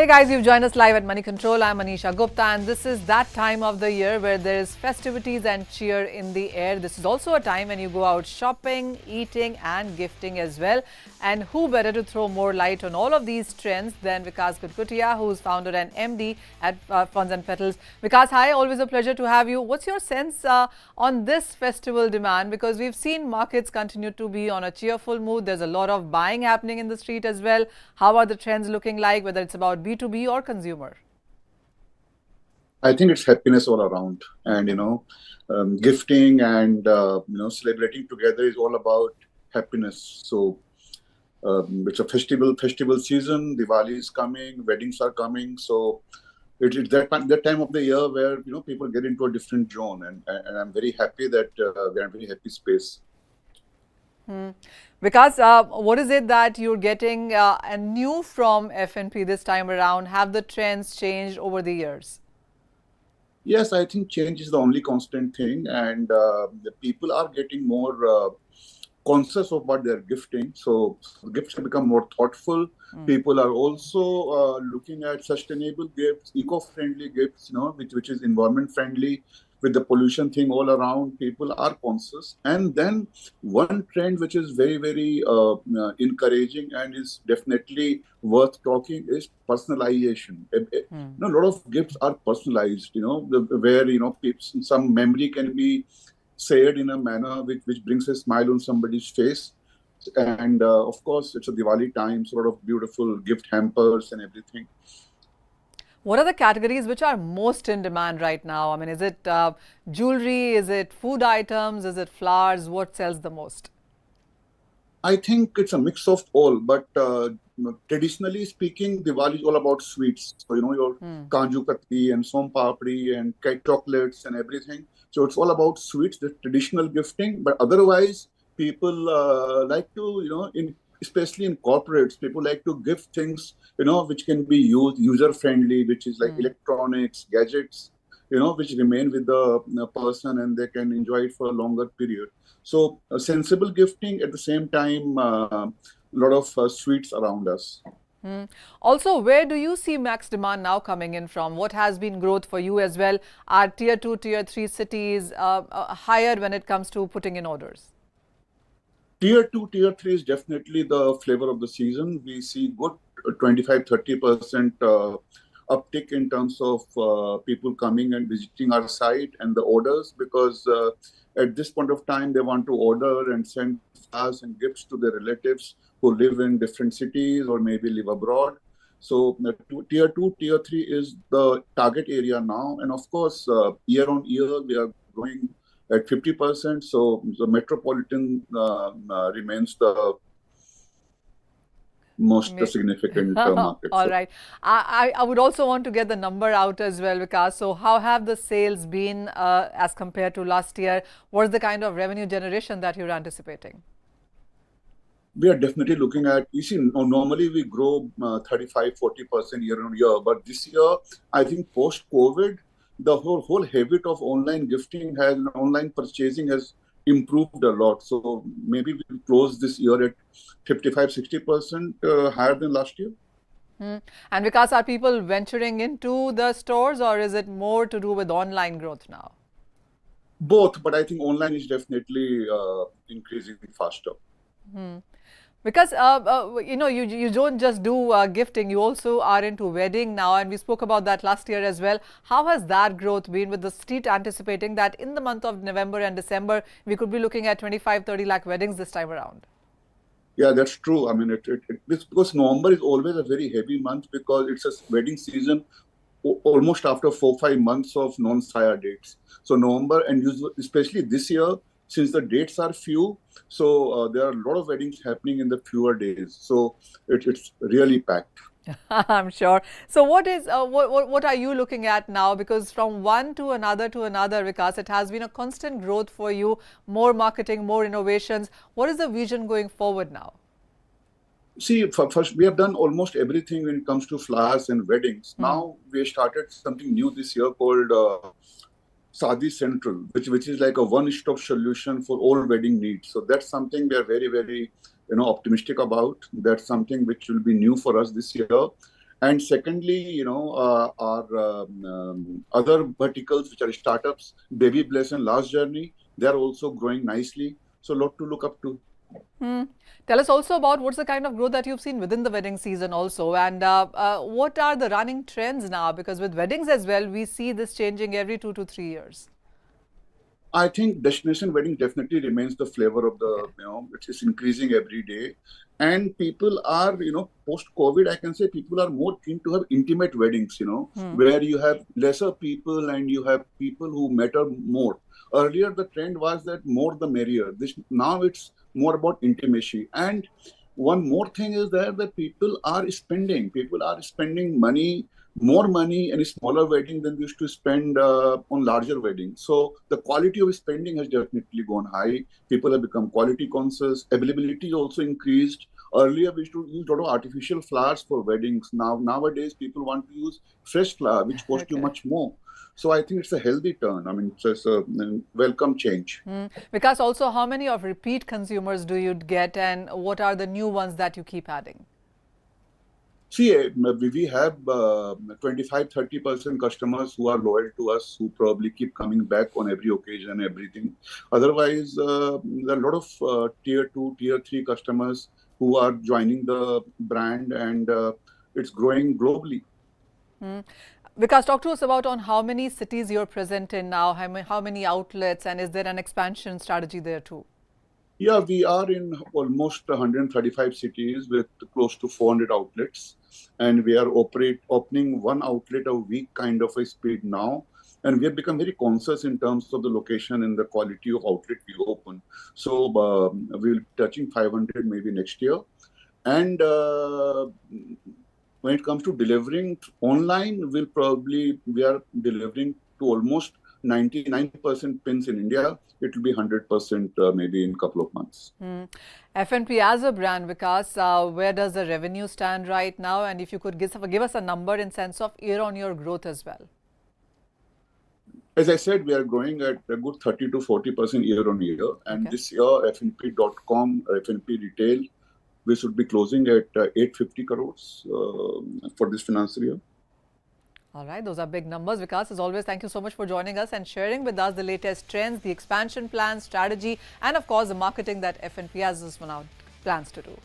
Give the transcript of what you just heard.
Hey guys, you've joined us live at Moneycontrol. I'm Manisha Gupta, and this is that time of the year where there is festivities and cheer in the air. This is also a time when you go out shopping, eating and gifting as well. And who better to throw more light on all of these trends than Vikaas Gutgutia, who's founder and MD at Ferns N Petals. Vikaas, hi, always a pleasure to have you. What's your sense on this festival demand? Because we've seen markets continue to be on a cheerful mood. There's a lot of buying happening in the street as well. How are the trends looking like, whether it's about B2B or consumer? I think it's happiness all around, and gifting and celebrating together is all about happiness. So it's a festival season. Diwali is coming, weddings are coming. So it's that time of the year where people get into a different zone, and I'm very happy that we're in a very happy space. Because what is it that you're getting new from FNP this time around? Have the trends changed over the years? Yes, I think change is the only constant thing, and the people are getting more conscious of what they're gifting. So gifts have become more thoughtful. People are also looking at sustainable gifts, eco-friendly gifts, which is environment friendly. With the pollution thing all around, people are conscious. And then one trend which is very, very encouraging and is definitely worth talking is personalization. A lot of gifts are personalized, where some memory can be shared in a manner which brings a smile on somebody's face. And of course, it's a Diwali time, sort of beautiful gift hampers and everything. What are the categories which are most in demand right now? I mean, is it jewelry? Is it food items? Is it flowers? What sells the most? I think it's a mix of all, but traditionally speaking, Diwali is all about sweets. So, your Kaju Katli and Som Papdi and cake chocolates and everything. So it's all about sweets, the traditional gifting. But otherwise, people like to, especially in corporates, people like to gift things, which can be used user-friendly, which is like electronics, gadgets, which remain with the person and they can enjoy it for a longer period. So sensible gifting, at the same time, a lot of sweets around us. Also, where do you see max demand now coming in from? What has been growth for you as well? Are tier 2, tier 3 cities higher when it comes to putting in orders? Tier 2, tier 3 is definitely the flavor of the season. We see good 25-30% uptick in terms of people coming and visiting our site and the orders, because at this point of time, they want to order and send flowers and gifts to their relatives who live in different cities or maybe live abroad. So tier 2, tier 3 is the target area now. And of course, year on year, we are growing at 50%. So the metropolitan remains the most significant market. All right. I would also want to get the number out as well, Vikaas. So how have the sales been as compared to last year? What's the kind of revenue generation that you're anticipating? We are definitely looking at, normally we grow 35-40% year on year. But this year, I think post-COVID, the whole habit of online gifting online purchasing has improved a lot. So maybe we'll close this year at 55-60% higher than last year. And Vikaas, are people venturing into the stores, or is it more to do with online growth now? Both, but I think online is definitely increasing faster. Because, you don't just do gifting, you also are into wedding now, and we spoke about that last year as well. How has that growth been, with the street anticipating that in the month of November and December, we could be looking at 25-30 lakh weddings this time around? Yeah, that's true. I mean, it's because November is always a very heavy month, because it's a wedding season almost after 4-5 months of non-Saya dates. So November, and especially this year, since the dates are few, so there are a lot of weddings happening in the fewer days. So it's really packed. I'm sure. So what are you looking at now? Because from one to another, Vikaas, it has been a constant growth for you, more marketing, more innovations. What is the vision going forward now? See, first, we have done almost everything when it comes to flowers and weddings. Now we started something new this year called Sadi Central, which is like a one-stop solution for all wedding needs. So that's something we are very, very optimistic about. That's something which will be new for us this year. And secondly, our other verticals, which are startups, Baby Bless and Last Journey, they are also growing nicely. So a lot to look up to. Tell us also about what's the kind of growth that you've seen within the wedding season also, and what are the running trends now? Because with weddings as well, we see this changing every 2 to 3 years. I think destination wedding definitely remains the flavor of the, Okay. it's increasing every day. And people are, post-COVID, I can say people are more keen to have intimate weddings, where you have lesser people and you have people who matter more. Earlier, the trend was that more the merrier. Now it's more about intimacy. And one more thing is there that people are spending money, more money in a smaller wedding than they used to spend on larger weddings. So the quality of spending has definitely gone high. People have become quality conscious. Availability also increased. Earlier, we used to use a lot of artificial flowers for weddings. Nowadays, people want to use fresh flower, which cost you Okay. much more. So I think it's a healthy turn. I mean, it's a welcome change. Because also, how many of repeat consumers do you get, and what are the new ones that you keep adding? See, we have 25-30% customers who are loyal to us, who probably keep coming back on every occasion, everything. Otherwise, there are a lot of tier 2, tier 3 customers who are joining the brand, and it's growing globally. Vikas, talk to us about on how many cities you're present in now, how many outlets, and is there an expansion strategy there too? Yeah, we are in almost 135 cities with close to 400 outlets. And we are opening one outlet a week kind of a speed now. And we have become very conscious in terms of the location and the quality of outlet we open. So we'll be touching 500 maybe next year. And when it comes to delivering online, we are delivering to almost 99% pins in India. It will be 100% maybe in a couple of months. FNP as a brand, Vikas, where does the revenue stand right now? And if you could give us a number in sense of year-on-year growth as well. As I said, we are growing at a good 30 to 40% year on year. And Okay. this year, FNP.com, FNP Retail, we should be closing at 850 crores for this financial year. All right, those are big numbers. Vikas, as always, thank you so much for joining us and sharing with us the latest trends, the expansion plans, strategy, and of course, the marketing that FNP has plans to do.